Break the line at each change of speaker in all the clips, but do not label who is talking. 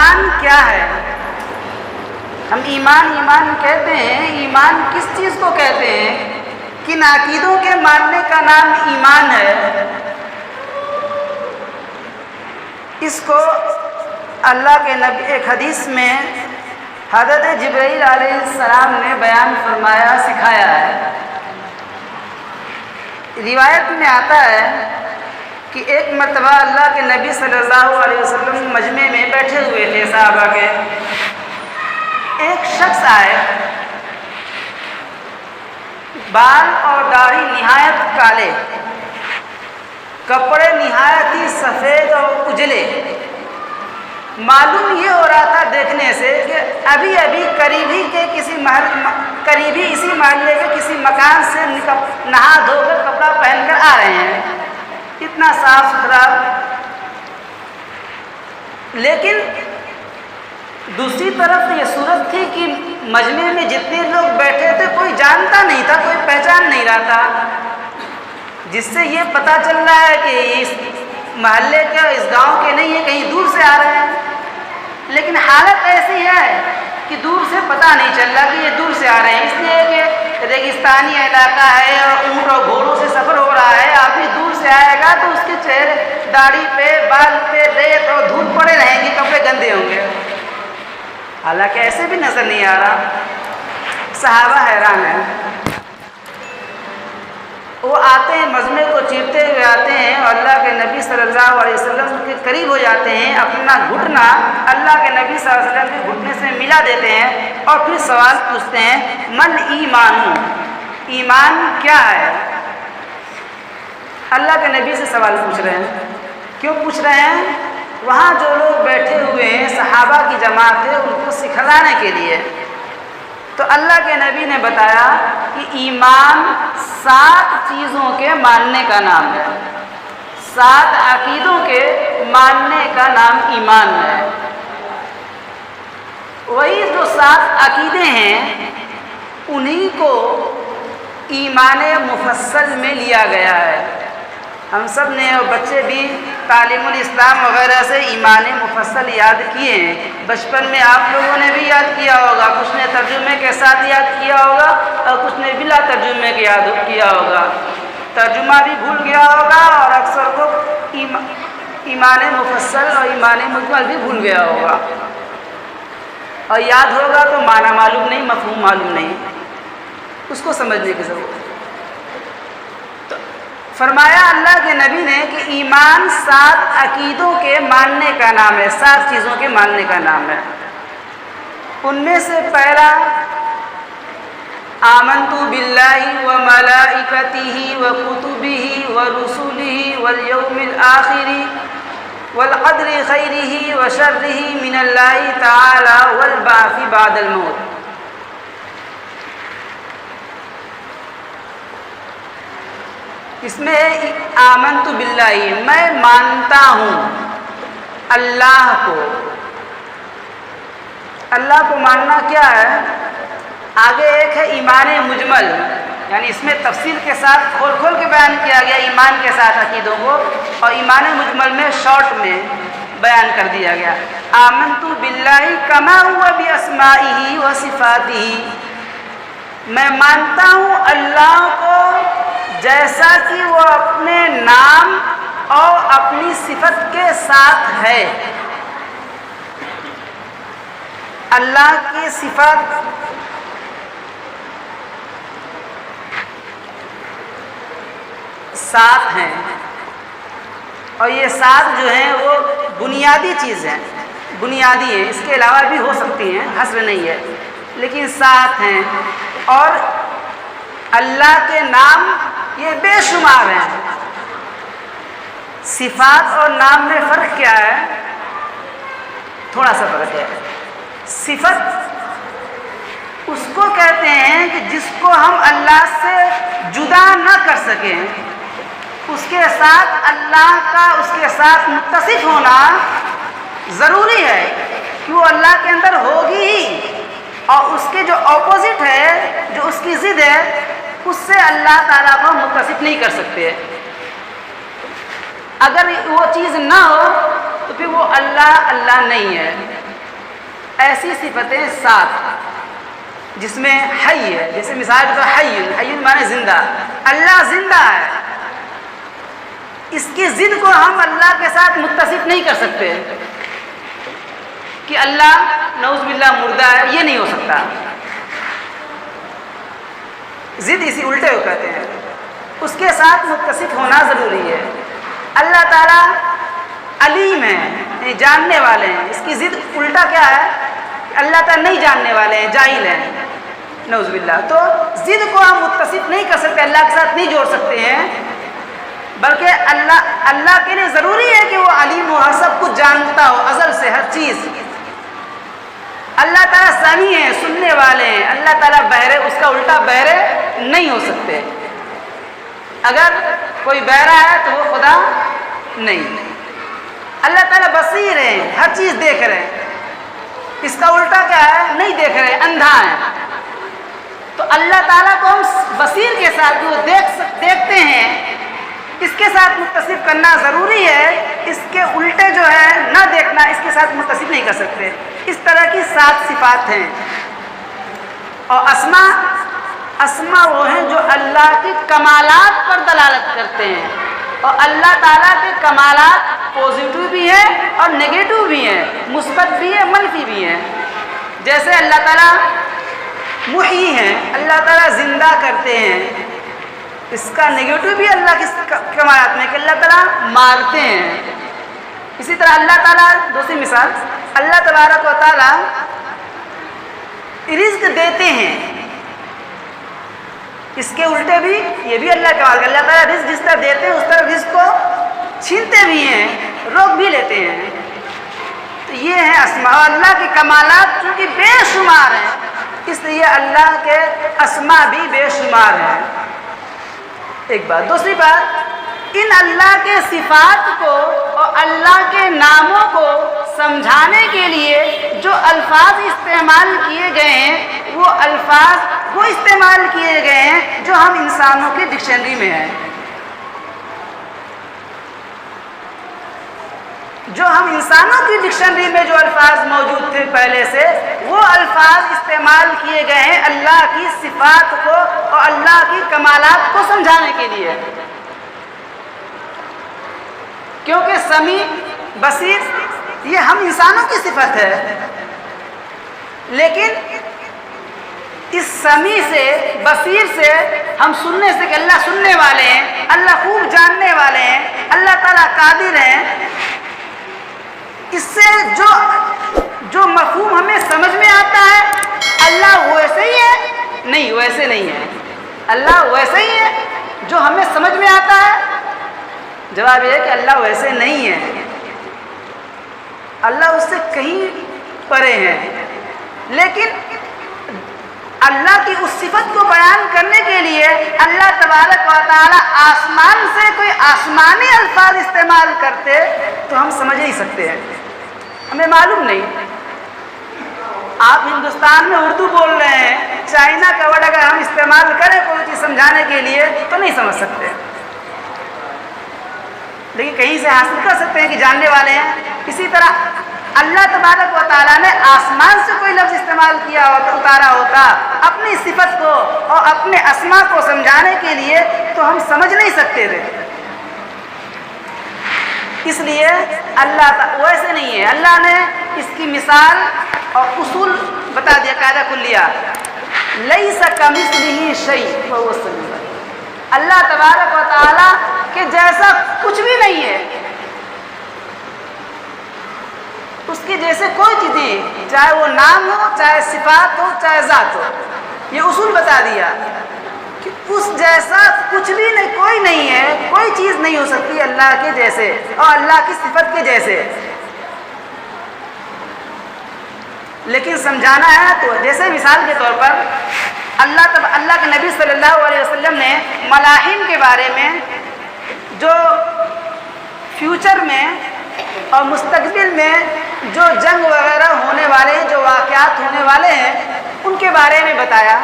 ایمان کیا ہے؟ ہم ایمان کہتے ہیں، ایمان کس چیز کو کہتے ہیں؟ کن عقیدوں کے ماننے کا نام ایمان ہے؟ اس کو اللہ کے نبی ایک حدیث میں حضرت جبرائیل علیہ السلام نے بیان فرمایا، سکھایا ہے۔ روایت میں آتا ہے کہ ایک مرتبہ اللہ کے نبی صلی اللہ علیہ وسلم مجمع میں بیٹھے ہوئے تھے صحابہ کے۔ ایک شخص آئے، بال اور داڑھی نہایت کالے، کپڑے نہایت ہی سفید اور اجلے۔ معلوم یہ ہو رہا تھا دیکھنے سے کہ ابھی قریبی اسی محلے کے کسی مکان سے نہا دھو کر کپڑا پہن کر آ رہے ہیں، اتنا صاف ستھرا۔ لیکن دوسری طرف یہ صورت تھی کہ مجمع میں جتنے لوگ بیٹھے تھے کوئی جانتا نہیں تھا، کوئی پہچان نہیں رہا تھا، جس سے یہ پتہ چل رہا ہے کہ اس محلے کے، اس گاؤں کے نہیں ہے، کہیں دور سے آ رہے ہیں۔ لیکن حالت ایسی ہے کہ دور سے پتہ نہیں چل رہا کہ یہ دور سے آ رہے ہیں، اس لیے کہ ریگستانی علاقہ ہے اور اونٹ اور گھوڑوں سے سفر ہو رہا ہے۔ آدمی دور سے آئے گا تو اس کے چہرے، داڑھی پہ، بال پہ ریت اور دھول پڑے رہیں گے، کپڑے گندے ہوں گے، حالانکہ ایسے بھی نظر نہیں آ رہا۔ صحابہ حیران ہیں۔ وہ آتے ہیں، مجمع کو چیرتے ہوئے آتے ہیں اور اللہ کے نبی صلی اللہ علیہ وسلم کے قریب ہو جاتے ہیں، اپنا گھٹنا اللہ کے نبی صلی اللہ علیہ وسلم کے گھٹنے سے ملا دیتے ہیں اور پھر سوال پوچھتے ہیں، من ایمان، ایمان کیا ہے؟ اللہ کے نبی سے سوال پوچھ رہے ہیں۔ کیوں پوچھ رہے ہیں؟ وہاں جو لوگ بیٹھے ہوئے ہیں، صحابہ کی جماعت ہے، ان کو سکھلانے کے لیے۔ تو اللہ کے نبی نے بتایا کہ ایمان 7 چیزوں کے ماننے کا نام ہے، 7 عقیدوں کے ماننے کا نام ایمان ہے۔ وہی جو 7 عقیدے ہیں انہی کو ایمان مفصل میں لیا گیا ہے۔ ہم سب نے اور بچے بھی تعلیم الاسلام وغیرہ سے ایمان مفصل یاد کیے ہیں۔ بچپن میں آپ لوگوں نے بھی یاد کیا ہوگا، کچھ نے ترجمے کے ساتھ یاد کیا ہوگا اور کچھ نے بلا ترجمے کے یاد کیا ہوگا۔ ترجمہ بھی بھول گیا ہوگا اور اکثر کو ایمان مفصل اور ایمان مجمل بھی بھول گیا ہوگا، اور یاد ہوگا تو معنی معلوم نہیں، مفہوم معلوم نہیں، اس کو سمجھنے کی ضرورت ہے۔ فرمایا اللہ کے نبی نے کہ ایمان 7 عقیدوں کے ماننے کا نام ہے، 7 چیزوں کے ماننے کا نام ہے۔ ان میں سے پہلا، آمنت باللہ وملائکتہ وکتبہ ورسلہ والیوم الآخر والقدر خیرہ وشرہ من اللہ تعالی والبعث بعد الموت۔ اس میں آمنت باللہ، میں مانتا ہوں اللہ کو۔ اللہ کو ماننا کیا ہے؟ آگے ایک ہے ایمان مجمل، یعنی اس میں تفصیل کے ساتھ کھول کھول کے بیان کیا گیا ایمان کے ساتھ عقیدوں کو، اور ایمان مجمل میں شارٹ میں بیان کر دیا گیا۔ آمنت باللہ کما ہوا باسمائہ و صفاتہ، میں مانتا ہوں اللہ کو جیسا کہ وہ اپنے نام اور اپنی صفت کے ساتھ ہے۔ اللہ کی صفات سات ہیں، اور یہ 7 جو ہیں وہ بنیادی چیز ہیں، بنیادی ہیں، اس کے علاوہ بھی ہو سکتی ہیں، حصر نہیں ہے، لیکن 7 ہیں۔ اور اللہ کے نام یہ بے شمار ہیں۔ صفات اور نام میں فرق کیا ہے؟ تھوڑا سا فرق ہے۔ صفت اس کو کہتے ہیں کہ جس کو ہم اللہ سے جدا نہ کر سکیں، اس کے ساتھ اللہ کا اس کے ساتھ متصف ہونا ضروری ہے کہ وہ اللہ کے اندر ہوگی ہی، اور اس کے جو اپوزٹ ہے، جو اس کی ضد ہے، اس سے اللہ تعالیٰ کو متصف نہیں کر سکتے۔ اگر وہ چیز نہ ہو تو پھر وہ اللہ نہیں ہے۔ ایسی صفتیں 7 جس میں حی ہے، جیسے مثال کے طور حی مانے زندہ، اللہ زندہ ہے، اس کی ضد کو ہم اللہ کے ساتھ متصف نہیں کر سکتے کہ اللہ نعوذ باللہ مردہ ہے، یہ نہیں ہو سکتا، ضد اسی الٹے ہو کہتے ہیں، اس کے ساتھ متصف ہونا ضروری ہے۔ اللہ تعالیٰ علیم ہے، یعنی جاننے والے ہیں، اس کی ضد الٹا کیا ہے؟ اللہ تعالیٰ نہیں جاننے والے ہیں، جاہل ہیں، نعوذ باللہ۔ تو ضد کو ہم متصف نہیں کر سکتے، اللہ کے ساتھ نہیں جوڑ سکتے ہیں، بلکہ اللہ کے لیے ضروری ہے کہ وہ علیم ہو، ہر سب کچھ جانتا ہو، ازل سے ہر چیز۔ اللہ تعالیٰ سمیع ہے، سننے والے ہیں، اللہ تعالیٰ بہرے، اس کا الٹا بہرے نہیں ہو سکتے۔ اگر کوئی بہرا ہے تو وہ خدا نہیں۔ اللہ تعالیٰ بصیر ہے، ہر چیز دیکھ رہے ہیں، اس کا الٹا کیا ہے؟ نہیں دیکھ رہے، اندھا ہے۔ تو اللہ تعالیٰ کو ہم بصیر کے ساتھ وہ دیکھتے ہیں، اس کے ساتھ متصف کرنا ضروری ہے، اس کے الٹے جو ہے نہ دیکھنا، اس کے ساتھ متصف نہیں کر سکتے۔ اس طرح کی 7 صفات ہیں۔ اور اسما وہ ہیں جو اللہ کے کمالات پر دلالت کرتے ہیں، اور اللہ تعالیٰ کے کمالات پازیٹیو بھی ہیں اور نگیٹو بھی ہیں، مثبت بھی ہیں، منفی بھی ہیں۔ جیسے اللہ تعالیٰ محیی ہیں، اللہ تعالیٰ زندہ کرتے ہیں، اس کا نگیٹو بھی اللہ کے کمالات میں کہ اللہ تعالیٰ مارتے ہیں۔ اسی طرح اللہ تعالیٰ، دوسری مثال، اللہ تبارک و تعالیٰ رزق دیتے ہیں، اس کے الٹے بھی یہ بھی اللہ کا کمال، اللہ تعالیٰ رزق جس طرح دیتے ہیں اس طرح رزق کو چھینتے بھی ہیں، روک بھی لیتے ہیں۔ تو یہ ہے اسماء، اللہ کے کمالات چونکہ بے شمار ہیں، اس لیے اللہ کے اسماء بھی بے شمار ہیں۔ ایک بات۔ دوسری بات، ان اللہ کے صفات کو اور اللہ کے ناموں کو سمجھانے کے لیے جو الفاظ استعمال کیے گئے ہیں، وہ الفاظ وہ استعمال کیے گئے ہیں جو ہم انسانوں کی ڈکشنری میں ہیں، جو ہم انسانوں کی ڈکشنری میں جو الفاظ موجود تھے پہلے سے، وہ الفاظ استعمال کیے گئے ہیں اللہ کی صفات کو اور اللہ کی کمالات کو سمجھانے کے لیے، کیونکہ سمیع، بصیر یہ ہم انسانوں کی صفت ہے، لیکن اس سمیع سے، بصیر سے، ہم سننے سے کہ اللہ سننے والے ہیں، اللہ خوب جاننے والے ہیں، اللہ تعالیٰ قادر ہیں، اس سے جو مفہوم ہمیں سمجھ میں آتا ہے اللہ ویسے ہی ہے، نہیں ویسے نہیں ہے، اللہ ویسے ہی ہے جو ہمیں سمجھ میں آتا ہے۔ جواب یہ ہے کہ اللہ ویسے نہیں ہے، اللہ اس سے کہیں پرے ہے، لیکن اللہ کی اس صفت کو بیان کرنے کے لیے اللہ تبارک و تعالی آسمان سے کوئی آسمانی الفاظ استعمال کرتے تو ہم سمجھ نہیں سکتے ہیں، ہمیں معلوم نہیں۔ آپ ہندوستان میں اردو بول رہے ہیں، چائنا کا ورڈ اگر ہم استعمال کریں کوئی چیز سمجھانے کے لیے تو نہیں سمجھ سکتے، لیکن کہیں سے حاصل کر سکتے ہیں کہ جاننے والے ہیں۔ اسی طرح اللہ تبارک و تعالیٰ نے آسمان سے کوئی لفظ استعمال کیا ہوتا، اتارا ہوتا اپنی صفت کو اور اپنے اسما کو سمجھانے کے لیے تو ہم سمجھ نہیں سکتے تھے۔ اس لیے اللہ ویسے نہیں ہے، اللہ نے اس کی مثال اور اصول بتا دیا، قاعدہ کلیہ، لیس کمثلہ شیء وہو السمیع البصیر، اللہ تبارک و تعالیٰ کے جیسا کچھ بھی نہیں ہے، اس کے جیسے کوئی چیز نہیں، چاہے وہ نام ہو، چاہے صفات ہو، چاہے ذات ہو۔ یہ اصول بتا دیا کہ اس جیسا کچھ بھی نہیں، کوئی نہیں ہے، کوئی چیز نہیں ہو سکتی اللہ کے جیسے اور اللہ کی صفت کے جیسے۔ لیکن سمجھانا ہے تو جیسے مثال کے طور پر اللہ کے نبی صلی اللہ علیہ وسلم نے ملاحم کے بارے میں، جو فیوچر میں اور مستقبل میں جو جنگ وغیرہ ہونے والے ہیں، جو واقعات ہونے والے ہیں، ان کے بارے میں بتایا۔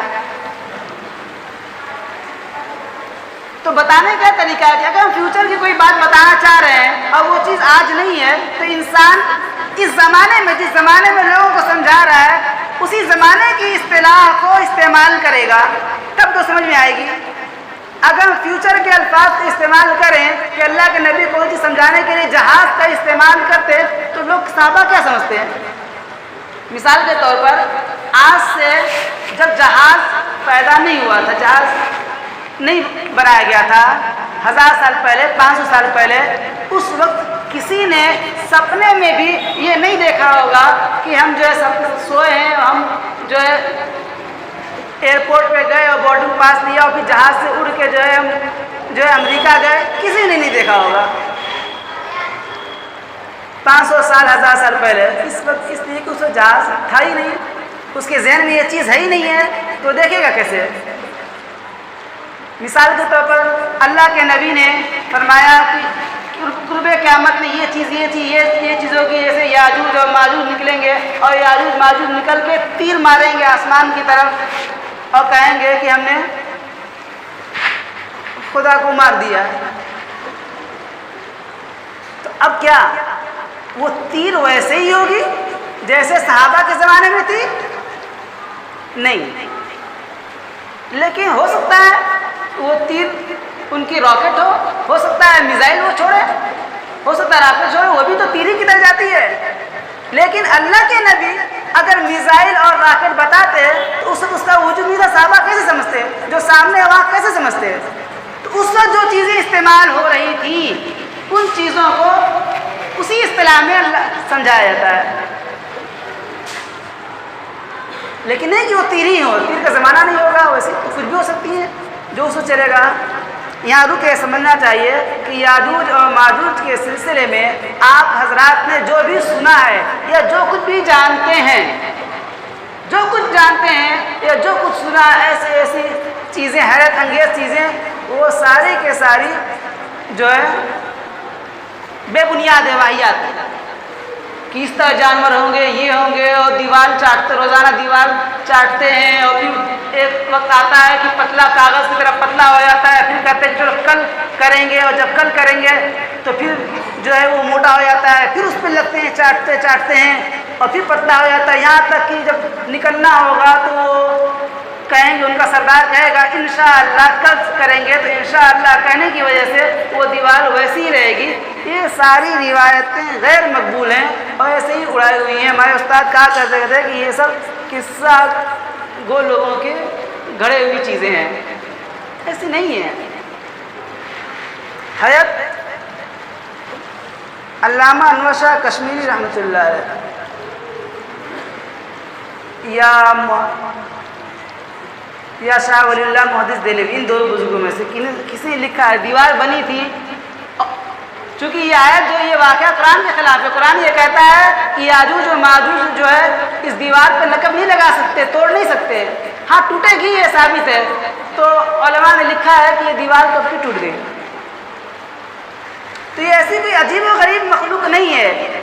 تو بتانے کا طریقہ ہے کہ اگر ہم فیوچر کی کوئی بات بتانا چاہ رہے ہیں اور وہ چیز آج نہیں ہے تو انسان اس زمانے میں جس زمانے میں لوگوں کو سمجھا رہا ہے اسی زمانے کی اصطلاح کو استعمال کرے گا تب تو سمجھ میں آئے گی. اگر ہم فیوچر کے الفاظ استعمال کریں کہ اللہ کے نبی کو چیز سمجھانے کے لیے جہاز کا استعمال کرتے تو لوگ صحابہ کیا سمجھتے ہیں؟ مثال کے طور پر آج سے جب جہاز پیدا نہیں ہوا تھا، جہاز نہیں بنایا گیا تھا 1000 سال پہلے، 500 سال پہلے، اس وقت کسی نے سپنے میں بھی یہ نہیں دیکھا ہوگا کہ ہم جو ہے سوئے ہیں، ہم جو ہے ایئرپورٹ پہ گئے اور بورڈنگ پاس لیا اور پھر جہاز سے اڑ کے جو ہے ہم جو ہے امریکہ گئے. کسی نے نہیں دیکھا ہوگا 500 سال 1000 سال پہلے. اس وقت اس لیے کہ اس وقت جہاز تھا ہی نہیں، اس کے ذہن میں یہ چیز ہے ہی نہیں ہے تو دیکھے گا کیسے؟ مثال کے طور پر اللہ کے نبی نے فرمایا کہ قرب قیامت میں یہ چیزوں کی جیسے یاجوج اور ماجوج نکلیں گے اور یاجوج ماجوج نکل کے تیر ماریں گے آسمان کی طرف اور کہیں گے کہ ہم نے خدا کو مار دیا. تو اب کیا وہ تیر ویسے ہی ہوگی جیسے صحابہ کے زمانے میں تھی؟ نہیں، لیکن ہو سکتا ہے وہ تیر ان کی راکٹ ہو سکتا ہے میزائل وہ چھوڑے، ہو سکتا ہے راکٹ چھوڑے، وہ بھی تو تیر ہی کی طرح جاتی ہے. لیکن اللہ کے نبی اگر میزائل اور راکٹ بتاتے تو اس کا وجود نہیں تھا. صحابہ کیسے سمجھتے؟ جو سامنے وہاں کیسے سمجھتے؟ تو اس وقت جو چیزیں استعمال ہو رہی تھیں ان چیزوں کو اسی اصطلاح میں سمجھایا جاتا ہے. لیکن نہیں کہ وہ تیر ہی ہو، تیر کا زمانہ نہیں ہوگا، ویسے تو کچھ بھی ہو سکتی ہیں جو اس کو چلے گا. یہاں رکے سمجھنا چاہیے کہ یاجوج اور ماجوج کے سلسلے میں آپ حضرات نے جو بھی سنا ہے یا جو کچھ بھی جانتے ہیں یا جو کچھ سنا ایسی چیزیں، حیرت انگیز چیزیں، وہ ساری کے ساری جو ہے بے بنیاد ہے، واہیات. کس طرح جانور ہوں گے، یہ ہوں گے، اور دیوار چاٹتے، روزانہ دیوار چاٹتے ہیں، اور پھر ایک وقت آتا ہے کہ پتلا کاغذ کی طرح پتلا ہو جاتا ہے، پھر کہتے ہیں چلو کل کریں گے، اور جب کل کریں گے تو پھر جو ہے وہ موٹا ہو جاتا ہے، پھر اس پہ لگتے ہیں، چاٹتے ہیں اور پھر پتلا ہو جاتا ہے، یہاں تک کہ جب نکلنا ہوگا تو وہ کہیں گے، ان کا سردار کہے گا انشاءاللہ کل کریں گے، تو انشاءاللہ کہنے کی وجہ سے وہ دیوار ویسی ہی رہے گی. یہ ساری روایتیں غیر مقبول ہیں اور ایسے ہی اڑائی ہوئی ہیں. ہمارے استاد کہا کرتے تھے کہ یہ سب قصہ گو لوگوں کے گھڑے ہوئی چیزیں ہیں، ایسی نہیں ہیں. حیات علامہ انور شاہ کشمیری رحمۃ اللہ علیہ یا شاہ ولی اللہ محدث دہلوی، ان دونوں بزرگوں میں سے کسی نے لکھا ہے دیوار بنی تھی. چونکہ یہ آیت جو یہ واقعہ قرآن کے خلاف ہے. قرآن یہ کہتا ہے کہ یاجوج اور ماجوج جو ہے اس دیوار پہ لقب نہیں لگا سکتے، توڑ نہیں سکتے. ہاں ٹوٹے گی، یہ ثابت ہے. تو علماء نے لکھا ہے کہ یہ دیوار کب کی ٹوٹ گئی. تو یہ ایسی کوئی عجیب و غریب مخلوق نہیں ہے،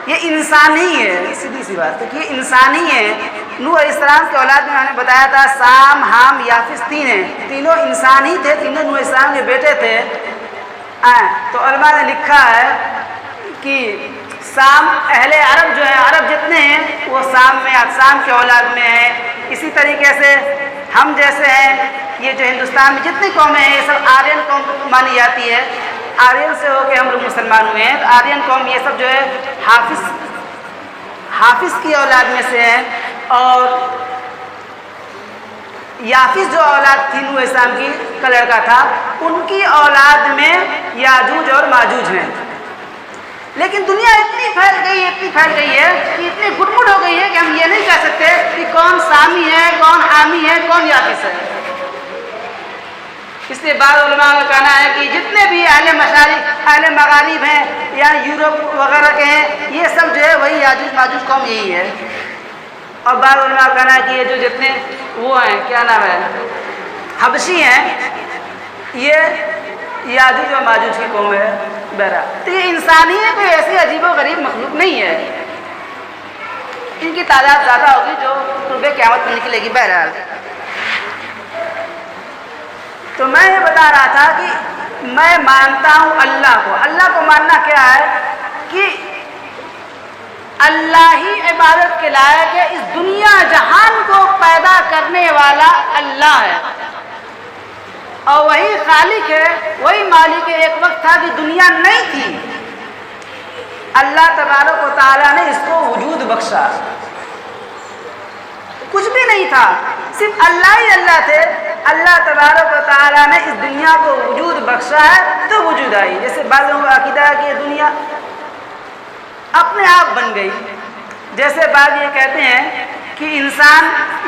یہ انسان ہی ہے. سیدھی سی بات ہے کہ یہ انسان ہی ہے. نوح علیہ السلام کے اولاد میں ہم نے بتایا تھا سام، حام، یافس 3 ہیں، تینوں انسان ہی تھے، تینوں نوح علیہ السلام کے بیٹے تھے. تو علماء نے لکھا ہے کہ سام اہل عرب جو ہیں، عرب جتنے ہیں وہ سام میں، سام کے اولاد میں ہیں. اسی طریقے سے ہم جیسے ہیں، یہ جو ہندوستان میں جتنی قومیں ہیں یہ سب آرین قوم مانی جاتی ہے. آرین سے ہو کے ہم لوگ مسلمان ہوئے ہیں. تو آرین قوم یہ سب جو ہے حافظ کی اولاد میں سے ہیں. اور یافس جو اولاد تھی نوح علیہ السلام کی کا لڑکا تھا، ان کی اولاد میں یاجوج اور ماجوج ہیں. لیکن دنیا اتنی پھیل گئی ہے کہ اتنی گڑبڑ ہو گئی ہے کہ ہم یہ نہیں کہہ سکتے کہ کون سامی ہے، کون حامی ہے، کون یافس ہے. اس لیے بعض علماء کا کہنا ہے کہ جتنے بھی اہل مشارق، اہل مغارب ہیں یا یورپ وغیرہ کے ہیں، یہ سب جو ہے وہی یاجوج ماجوج قوم یہی ہے. اور بعض علماء کا کہنا ہے کہ یہ جو جتنے وہ ہیں، کیا نام ہے، حبشی ہیں، یہ یاجوج و ماجوج کی قوم ہے. بہرحال تو یہ انسانی ہے، کوئی ایسی عجیب و غریب مخلوق نہیں ہے. ان کی تعداد زیادہ ہوگی جو قرب قیامت میں نکلے گی. بہرحال تو میں یہ بتا رہا تھا کہ میں مانتا ہوں اللہ کو. اللہ کو ماننا کیا ہے کہ اللہ ہی عبادت کے لائق ہے، اس دنیا جہان کو پیدا کرنے والا اللہ ہے، اور وہی خالق ہے، وہی مالک ہے۔ ایک وقت تھا کہ دنیا نہیں تھی، اللہ تبارک و تعالیٰ نے اس کو وجود بخشا، کچھ بھی نہیں تھا، صرف اللہ ہی اللہ تھے، اللہ تبارک و تعالیٰ نے اس دنیا کو وجود بخشا ہے تو وجود آئی۔ جیسے بعض لوگوں کا عقیدہ ہے کہ یہ دنیا اپنے آپ بن گئی، جیسے بعض یہ کہتے ہیں کہ یہ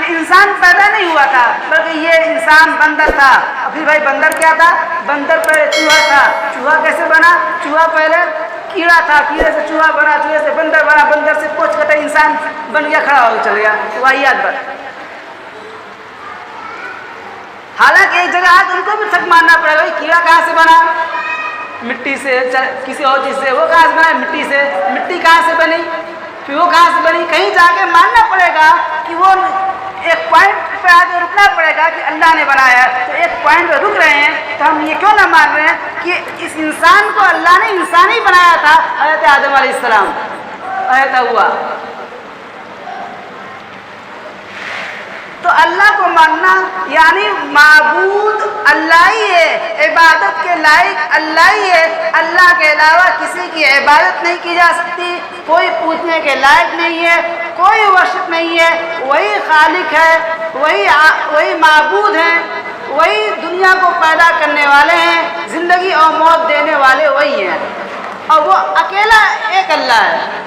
انسان پیدا نہیں ہوا تھا بلکہ یہ انسان بندر تھا، اور پھر بھائی بندر کیا تھا؟ بندر پہلے چوہا تھا، چوہا کیسے بنا؟ چوہا پہلے کیڑا تھا، کیڑے سے چوہا بنا، چوہے سے بندر بنا، بندر سے پوچھ کٹا انسان بن گیا، کھڑا ہو چل گیا، واہیات بات۔ حالانکہ ایک جگہ آج ان کو بھی سچ ماننا پڑے گا، کیڑا کہاں سے بنا؟ مٹی سے، کسی اور چیز سے۔ وہ کہاں سے بنا؟ مٹی سے۔ مٹی کہاں سے بنی؟ پھر وہ کہاں سے بنی؟ کہیں جا کے ماننا پڑے گا کہ وہ ایک پوائنٹ پہ آ کے رکنا پڑے گا کہ اللہ نے بنایا ہے۔ تو ایک پوائنٹ پہ رک رہے ہیں تو ہم یہ کیوں نہ مان رہے ہیں کہ اس انسان کو اللہ نے انسان ہی بنایا تھا، حضرت آدم علیہ السلام، حضرت حوا۔ تو اللہ کو ماننا یعنی معبود اللہ ہی ہے، عبادت کے لائق اللہ ہی ہے، اللہ کے علاوہ کسی کی عبادت نہیں کی جا سکتی، کوئی پوچھنے کے لائق نہیں ہے، کوئی ورشپ نہیں ہے، وہی خالق ہے، وہی معبود ہیں، وہی دنیا کو پیدا کرنے والے ہیں، زندگی اور موت دینے والے وہی ہیں، اور وہ اکیلا ایک اللہ ہے۔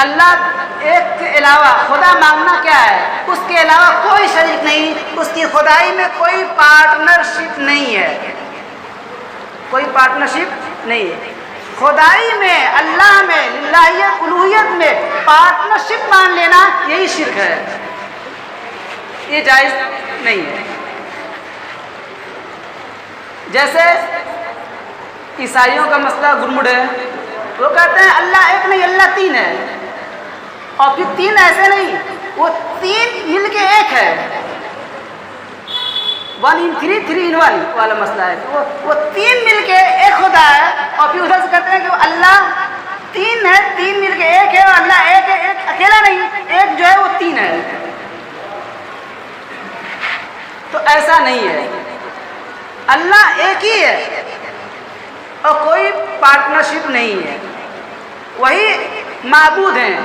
اللہ ایک کے علاوہ خدا مانگنا کیا ہے؟ اس کے علاوہ کوئی شریک نہیں، اس کی خدائی میں کوئی پارٹنرشپ نہیں ہے، کوئی پارٹنرشپ نہیں ہے۔ خدائی میں، اللہ میں، الہیت الوہیت میں پارٹنرشپ مان لینا یہی شرک ہے، یہ جائز نہیں ہے۔ جیسے عیسائیوں کا مسئلہ گرمڑ ہے، وہ کہتے ہیں اللہ ایک نہیں، اللہ تین ہے، اور پھر تین ایسے نہیں، وہ تین مل کے ایک ہے، 1 in 3 3 in 1 والا مسئلہ ہے، وہ تین مل کے ایک خدا ہے، اور پھر ادھر سے کہتے ہیں کہ وہ اللہ تین ہے، تین مل کے ایک ہے، اور اللہ ایک ہے، ایک اکیلا نہیں، ایک جو ہے وہ تین ہے۔ تو ایسا نہیں ہے، اللہ ایک ہی ہے اور کوئی پارٹنرشپ نہیں ہے، وہی معبود ہیں۔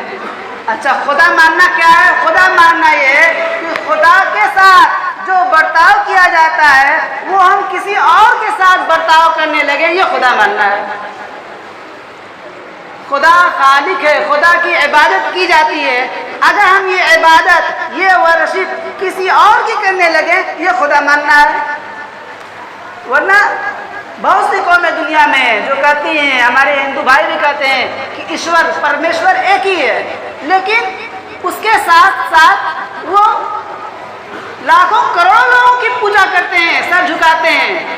اچھا، خدا ماننا کیا ہے؟ خدا ماننا یہ ہے کہ خدا کے ساتھ جو برتاؤ کیا جاتا ہے وہ ہم کسی اور کے ساتھ برتاؤ کرنے لگے، یہ خدا ماننا ہے۔ خدا خالق ہے، خدا کی عبادت کی جاتی ہے، اگر ہم یہ عبادت، یہ ورشپ کسی اور کی کرنے لگے، یہ خدا ماننا ہے۔ ورنہ بہت سی قومیں دنیا میں جو کہتی ہیں، ہمارے ہندو بھائی بھی کہتے ہیں کہ ایشور پرمیشور ایک ہی ہے، لیکن اس کے ساتھ ساتھ وہ لاکھوں کروڑوں لوگوں کی پوجا کرتے ہیں، سر جھکاتے ہیں۔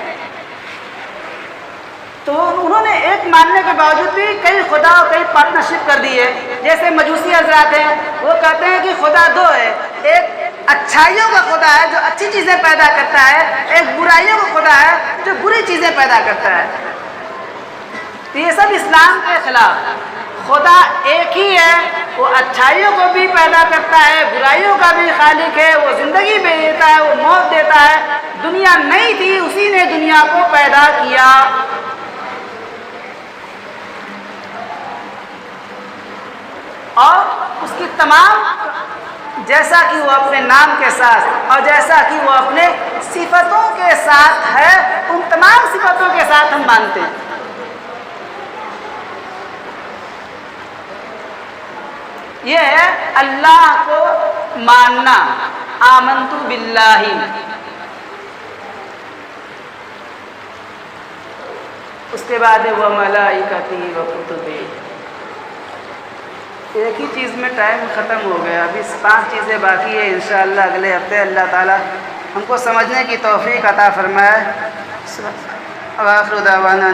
تو انہوں نے ایک ماننے کے باوجود بھی کئی خدا اور کئی پارٹنرشپ کر دی ہے۔ جیسے مجوسی حضرات ہیں، وہ کہتے ہیں کہ خدا دو ہے، ایک اچھائیوں کا خدا ہے جو اچھی چیزیں پیدا کرتا ہے، ایک برائیوں کا خدا ہے جو بری چیزیں پیدا کرتا ہے۔ تو یہ سب اسلام کے خلاف۔ خدا ایک ہی ہے، وہ اچھائیوں کو بھی پیدا کرتا ہے، برائیوں کا بھی خالق ہے، وہ زندگی بھی دیتا ہے، وہ موت دیتا ہے۔ دنیا نہیں تھی، اسی نے دنیا کو پیدا کیا۔ اور اس کی تمام، جیسا کہ وہ اپنے نام کے ساتھ اور جیسا کہ وہ اپنے صفتوں کے ساتھ ہے، ان تمام صفتوں کے ساتھ ہم مانتے ہیں۔ یہ ہے اللہ کو ماننا، آمنت باللہ۔ اس کے بعد وہ ملائکتی و کتبی۔ ایک ہی چیز میں ٹائم ختم ہو گیا، ابھی 5 چیزیں باقی ہیں، انشاءاللہ اگلے ہفتے اللہ تعالی ہم کو سمجھنے کی توفیق عطا فرمائے۔ وآخر دعوانا